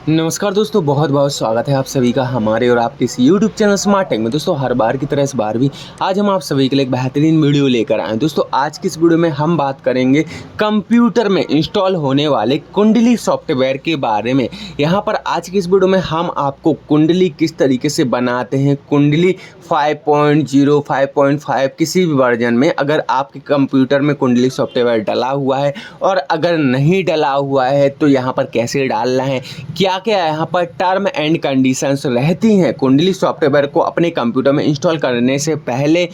नमस्कार दोस्तों, बहुत बहुत स्वागत है आप सभी का हमारे और आपके इस YouTube चैनल स्मार्ट टेक में। दोस्तों हर बार की तरह इस बार भी आज हम आप सभी के लिए एक बेहतरीन वीडियो लेकर आए हैं। दोस्तों आज की इस वीडियो में हम बात करेंगे कंप्यूटर में इंस्टॉल होने वाले कुंडली सॉफ्टवेयर के बारे में। यहाँ पर आज की इस वीडियो में हम आपको कुंडली किस तरीके से बनाते हैं, कुंडली 5.0 5.5 किसी भी वर्जन में अगर आपके कंप्यूटर में कुंडली सॉफ्टवेयर डला हुआ है और अगर नहीं डला हुआ है तो यहाँ पर कैसे डालना है, क्या क्या यहाँ पर टर्म एंड कंडीशंस रहती हैं कुंडली सॉफ्टवेयर को अपने कंप्यूटर में इंस्टॉल करने से पहले,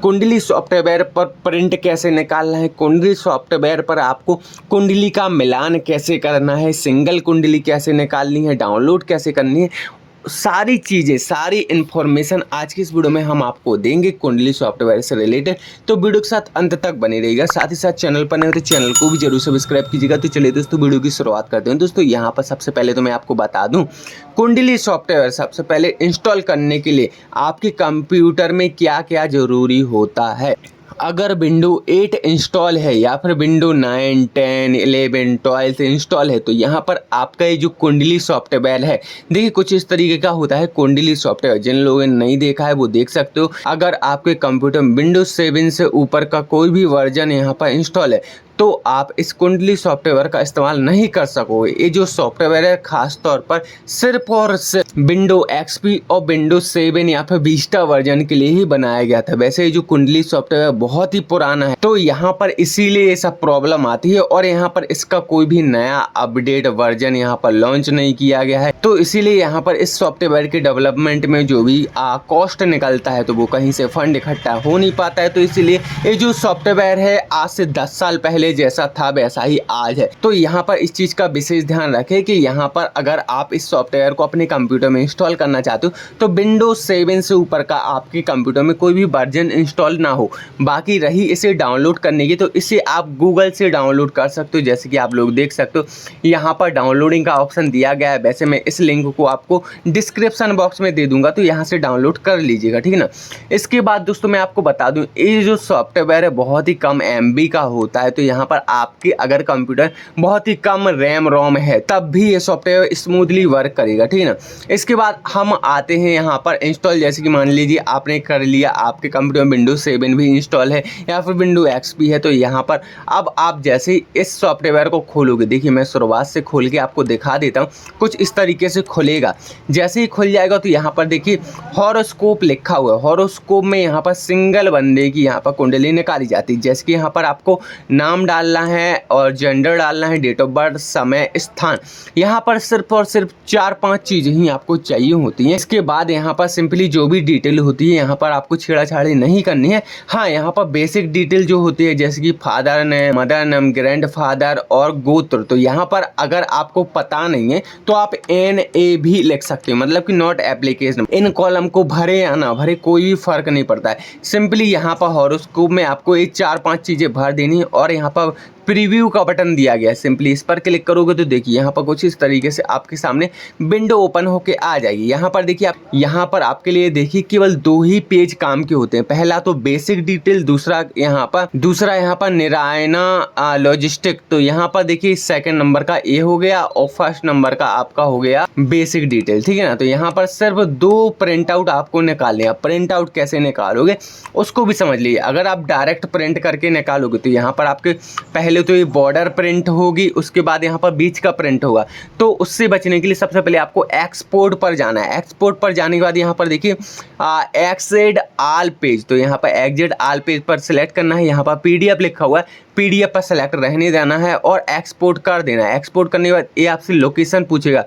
कुंडली सॉफ्टवेयर पर प्रिंट कैसे निकालना है, कुंडली सॉफ्टवेयर पर आपको कुंडली का मिलान कैसे करना है, सिंगल कुंडली कैसे निकालनी है, डाउनलोड कैसे करनी है, सारी चीज़ें सारी इन्फॉर्मेशन आज की इस वीडियो में हम आपको देंगे कुंडली सॉफ्टवेयर से रिलेटेड। तो वीडियो के साथ अंत तक बने रहिएगा। साथ ही साथ चैनल पर नए हो तो चैनल को भी जरूर सब्सक्राइब कीजिएगा। तो चलिए दोस्तों वीडियो की शुरुआत करते हैं। दोस्तों यहाँ पर सबसे पहले तो मैं आपको बता दूं कुंडली सॉफ्टवेयर सबसे पहले इंस्टॉल करने के लिए आपके कंप्यूटर में क्या क्या ज़रूरी होता है। अगर विंडो 8 इंस्टॉल है या फिर विंडो 9, 10, 11, 12 इंस्टॉल है तो यहाँ पर आपका ये जो कुंडली सॉफ्टवेयर है, देखिए कुछ इस तरीके का होता है कुंडली सॉफ्टवेयर। जिन लोगों ने नहीं देखा है वो देख सकते हो। अगर आपके कंप्यूटर में विंडो 7 से ऊपर का कोई भी वर्जन यहाँ पर इंस्टॉल है तो आप इस कुंडली सॉफ्टवेयर का इस्तेमाल नहीं कर सकोगे। ये जो सॉफ्टवेयर है खास तौर पर सिर्फ और सिर्फ विंडो XP और विंडो 7 या फिर विस्टा वर्जन के लिए ही बनाया गया था। वैसे ये जो कुंडली सॉफ्टवेयर बहुत ही पुराना है तो यहाँ पर इसीलिए ये सब प्रॉब्लम आती है और यहाँ पर इसका कोई भी नया अपडेट वर्जन यहाँ पर लॉन्च नहीं किया गया है। तो इसीलिए यहाँ पर इस सॉफ्टवेयर के डेवलपमेंट में जो भी कॉस्ट निकलता है तो वो कहीं से फंड इकट्ठा हो नहीं पाता है। तो इसीलिए ये जो सॉफ्टवेयर है आज से 10 साल पहले जैसा था वैसा ही आज है। तो यहाँ पर इस चीज़ का विशेष ध्यान रखें कि यहाँ पर अगर आप इस सॉफ्टवेयर को अपने कंप्यूटर में इंस्टॉल करना चाहते हो तो विंडोज 7 से ऊपर का आपके कंप्यूटर में कोई भी वर्जन इंस्टॉल ना हो। बाकी रही इसे डाउनलोड करने की तो इसे आप गूगल से डाउनलोड कर सकते हो। जैसे कि आप लोग देख सकते हो यहाँ पर डाउनलोडिंग का ऑप्शन दिया गया है। वैसे मैं इस लिंक को आपको डिस्क्रिप्शन बॉक्स में दे दूंगा तो यहाँ से डाउनलोड कर लीजिएगा, ठीक है ना। इसके बाद दोस्तों मैं आपको बता दूँ ये जो सॉफ्टवेयर है बहुत ही कम MB का होता है। तो यहाँ पर आपके अगर कंप्यूटर बहुत ही कम रैम रोम है तब भी ये सॉफ्टवेयर स्मूथली वर्क करेगा, ठीक है ना। इसके बाद हम आते हैं यहाँ पर इंस्टॉल। जैसे कि मान लीजिए आपने कर लिया, आपके कंप्यूटर में विंडो 7 भी इंस्टॉल है या फिर विंडो XP है तो यहाँ पर अब आप जैसे ही इस सॉफ्टवेयर को खोलोगे, देखिए मैं शुरुआत से खोल के आपको दिखा देता हूँ। कुछ इस तरीके से खुलेगा। जैसे ही खुल जाएगा तो यहाँ पर देखिए हॉरोस्कोप लिखा हुआ है। हॉरोस्कोप में यहाँ पर सिंगल बंदे की यहाँ पर कुंडली निकाली जाती है। जैसे कि यहाँ पर आपको नाम डालना है और जेंडर डालना है, डेट ऑफ बर्थ, समय, स्थान। यहाँ पर सिर्फ और सिर्फ 4-5 चीज़ें ही आपको चाहिए होती हैं। इसके बाद यहाँ पर सिंपली जो भी डिटेल होती है यहाँ पर आपको छेड़ाछाड़ी नहीं करनी है। हाँ, यहाँ पर बेसिक डिटेल जो होती है जैसे कि father name, mother name, grand father और गोत्र। तो यहाँ पर अगर आपको पता नहीं है तो आप NA भी लिख सकते हो, मतलब कि नॉट एप्लीकेशन। इन कॉलम को भरे या ना भरे कोई भी फर्क नहीं पड़ता है। सिंपली यहाँ पर हॉरोस्कोप में आपको ये 4-5 चीज़ें भर देनी है और यहाँ पर प्रीव्यू का बटन दिया गया है। सिंपली इस पर क्लिक करोगे तो देखिए यहाँ पर कुछ इस तरीके से आपके सामने विंडो ओपन होके आ जाएगी। यहाँ पर देखिए आप यहाँ पर आपके लिए देखिए केवल 2 ही पेज काम के होते हैं। पहला तो बेसिक डिटेल, दूसरा यहाँ पर निरायना लॉजिस्टिक। तो यहाँ पर देखिए सेकंड नंबर का A हो गया और फर्स्ट नंबर का आपका हो गया बेसिक डिटेल, ठीक है ना। तो यहाँ पर सिर्फ 2 प्रिंट आउट आपको निकालने हैं। प्रिंट आउट कैसे निकालोगे उसको भी समझ लीजिए। अगर आप डायरेक्ट प्रिंट करके निकालोगे तो यहाँ पर आपके पहले तो ये बॉर्डर प्रिंट होगी, उसके बाद यहाँ पर बीच का प्रिंट होगा। तो उससे बचने के लिए सबसे पहले आपको एक्सपोर्ट पर जाना है। एक्सपोर्ट पर जाने के बाद यहाँ पर देखिए एक्सेड ऑल पेज। तो यहाँ पर एक्सेड ऑल पेज पर सिलेक्ट करना है। यहाँ पर PDF लिखा हुआ है, PDF पर सेलेक्ट रहने देना है और एक्सपोर्ट कर देना है। एक्सपोर्ट करने के बाद ये आपसे लोकेशन पूछेगा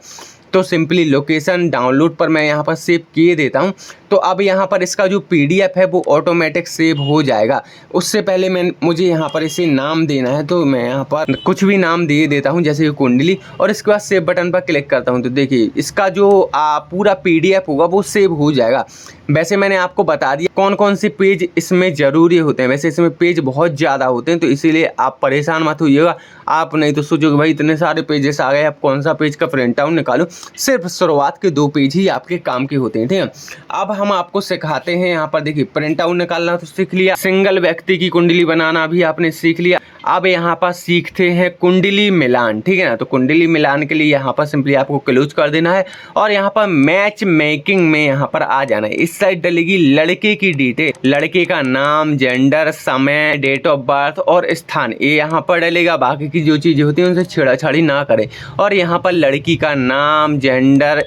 तो सिंपली लोकेशन डाउनलोड पर मैं यहाँ पर सेव किए देता हूँ। तो अब यहाँ पर इसका जो PDF है वो ऑटोमेटिक सेव हो जाएगा। उससे पहले मुझे यहाँ पर इसे नाम देना है तो मैं यहाँ पर कुछ भी नाम दे देता हूँ जैसे कुंडली, और इसके बाद सेव बटन पर क्लिक करता हूँ। तो देखिए इसका जो पूरा PDF होगा वो सेव हो जाएगा। वैसे मैंने आपको बता दिया कौन कौन से पेज इसमें ज़रूरी होते हैं। वैसे इसमें पेज बहुत ज़्यादा होते हैं तो इसीलिए आप परेशान मत होइएगा। आप नहीं तो सोचोगे भाई इतने सारे पेजेस आ गए, आप कौन सा पेज का प्रिंट आउट निकालो। सिर्फ शुरुआत के 2 पेज ही आपके काम के होते हैं, ठीक है। अब हम आपको सिखाते हैं। यहाँ पर देखिए प्रिंट आउट निकालना तो सीख लिया, सिंगल व्यक्ति की कुंडली बनाना भी आपने सीख लिया। अब यहाँ पर सीखते हैं कुंडली मिलान, ठीक है ना। तो कुंडली मिलान के लिए यहाँ पर सिंपली आपको क्लोज कर देना है और यहाँ पर मैच मेकिंग में यहाँ पर आ जाना है। इस साइड डलेगी लड़के की डिटेल, लड़के का नाम, जेंडर, समय, डेट ऑफ बर्थ और स्थान, ये यहाँ पर डलेगा। बाकी की जो चीज़ें होती हैं उनसे छेड़ाछाड़ी ना करें। और यहाँ पर लड़की का नाम, जेंडर,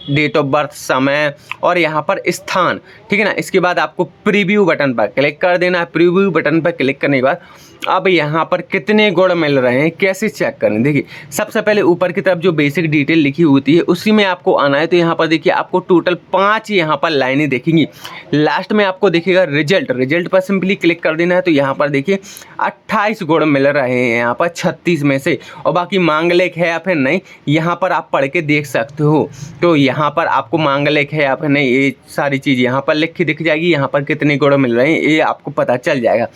डेट ऑफ बर्थ, समय और यहाँ पर स्थान, ठीक है ना। इसके बाद आपको प्रीव्यू बटन पर क्लिक कर देना है। प्रीव्यू बटन पर क्लिक करने के बाद अब यहाँ पर कितने गुण मिल रहे हैं कैसे चेक करें, देखिए सबसे पहले ऊपर की तरफ जो बेसिक डिटेल लिखी होती है उसी में आपको आना है। तो यहाँ पर देखिए आपको टोटल 5 यहाँ पर लाइनें दिखेंगी। लास्ट में आपको दिखेगा रिजल्ट, रिजल्ट पर सिंपली क्लिक कर देना है। तो यहाँ पर देखिए 28 गुण मिल रहे हैं यहाँ पर 36 में से, और बाकी मांगलिक है या फिर नहीं यहाँ पर आप पढ़ के देख सकते हो। तो यहाँ पर आपको मांगलिक है या फिर नहीं ये सारी चीज़ यहाँ पर लिख के दिख जाएगी। यहाँ पर कितने गुण मिल रहे हैं ये आपको पता चल जाएगा।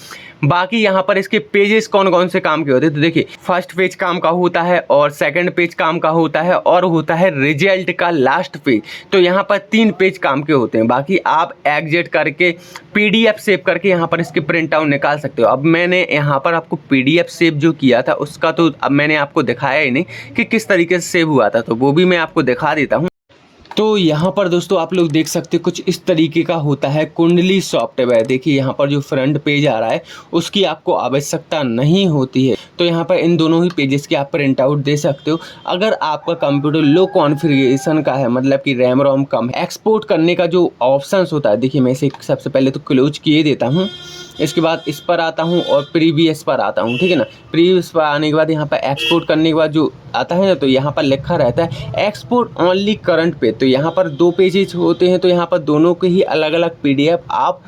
बाकी यहाँ पर इसके पेजेस कौन कौन से काम के होते हैं, तो देखिए फर्स्ट पेज काम का होता है और सेकंड पेज काम का होता है और होता है रिजल्ट का लास्ट पेज। तो यहाँ पर 3 पेज काम के होते हैं। बाकी आप एग्जिट करके PDF सेव करके यहाँ पर इसके प्रिंट आउट निकाल सकते हो। अब मैंने यहाँ पर आपको PDF सेव जो किया था उसका तो अब मैंने आपको दिखाया ही नहीं कि किस तरीके से सेव हुआ था, तो वो भी मैं आपको दिखा देता हूँ। तो यहाँ पर दोस्तों आप लोग देख सकते हैं कुछ इस तरीके का होता है कुंडली सॉफ्टवेयर। देखिए यहाँ पर जो फ्रंट पेज आ रहा है उसकी आपको आवश्यकता नहीं होती है। तो यहाँ पर इन दोनों ही पेजेस के आप प्रिंट आउट दे सकते हो। अगर आपका कंप्यूटर लो कॉन्फ़िगरेशन का है, मतलब कि रैम रोम कम, एक्सपोर्ट करने का जो ऑप्शंस होता है, देखिए मैं इसे सबसे पहले तो क्लोज किए देता हूँ। इसके बाद इस पर आता हूँ और प्रीवियस पर आता हूँ, ठीक है ना। प्रीवियस पर आने के बाद यहाँ पर एक्सपोर्ट करने के बाद जो आता है ना, तो यहाँ पर लिखा रहता है एक्सपोर्ट ओनली करंट पेज। तो यहाँ पर 2 पेजेज होते हैं, तो यहाँ पर दोनों के ही अलग अलग PDF आप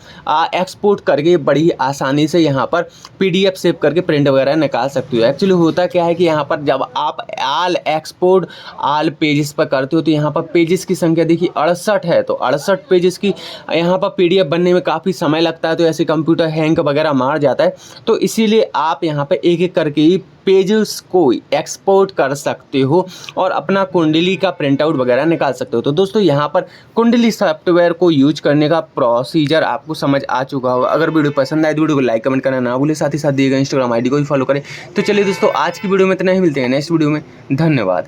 एक्सपोर्ट करके बड़ी आसानी से यहाँ पर PDF सेव करके प्रिंट वगैरह निकाल सकते हो। एक्चुअली होता क्या है कि यहाँ पर जब आप ऑल एक्सपोर्ट ऑल पेजेस पर करते हो तो यहाँ पर पेजेस की संख्या देखिए 68 है। तो 68 पेजेस की यहाँ पर PDF बनने में काफ़ी समय लगता है, तो ऐसे कंप्यूटर हैंग वगैरह मार जाता है। तो इसीलिए आप यहाँ पे एक एक करके ही पेजेस को एक्सपोर्ट कर सकते हो और अपना कुंडली का प्रिंट आउट वगैरह निकाल सकते हो। तो दोस्तों यहाँ पर कुंडली सॉफ्टवेयर को यूज करने का प्रोसीजर आपको समझ आ चुका होगा। अगर वीडियो पसंद आए तो वीडियो को लाइक कमेंट करना ना भूलें, साथ ही साथ दिए गए Instagram ID को भी फॉलो करें। तो चलिए दोस्तों आज की वीडियो में इतना ही, मिलते हैं नेक्स्ट वीडियो में। धन्यवाद।